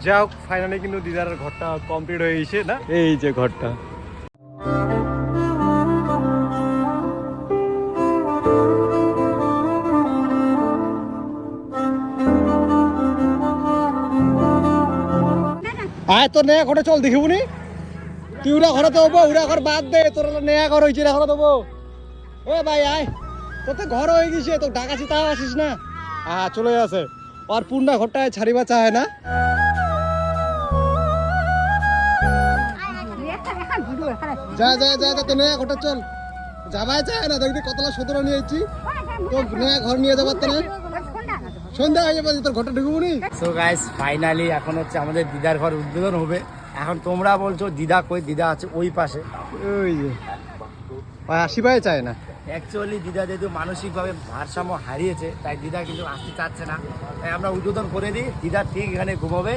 যাও ফাইনালি কিন্তু দিদার ঘরটা কমপ্লিট হয়ে গেছে না, এই যে ঘরটা। আয় তো নেয়া ঘরে চল দেখিবনি, তুই উড়া ঘরে তো হবো, উড়া ঘর বাদ দে, তোর নেয়া ঘর হয়েছে ঘরে দেবো। ও ভাই আয়, তোর তো ঘর হয়ে গেছে, তো ডাকাছি তাও আসিস না। চলে আসে আর পূর্ণা ঘরটায় ছাড়িবা চায় না। যা যা যা যা, তো নেয়া ঘরটা চল, যাবাই চায় না, দেখবি কতলা সতেরো নিয়ে এসেছি, তো নেয়া ঘর নিয়ে যাবার তো না, সন্ধ্যা হয়ে যাবে, তোর ঘরটা ঢুকবো নি। সো গাইস ফাইনালি এখন হচ্ছে আমাদের দিদার ঘর উদ্বোধন হবে। এখন তোমরা বলছো দিদা কই, দিদা আছে ওই পাশে, ওই যে আসিবাই চায় না। অ্যাকচুয়ালি দিদা যেহেতু মানসিকভাবে ভারসাম্য হারিয়েছে, তাই দিদা কিন্তু আসতে চাচ্ছে না, তাই আমরা উদ্বোধন করে দিই, দিদা ঠিক এখানে ঘুমাবে।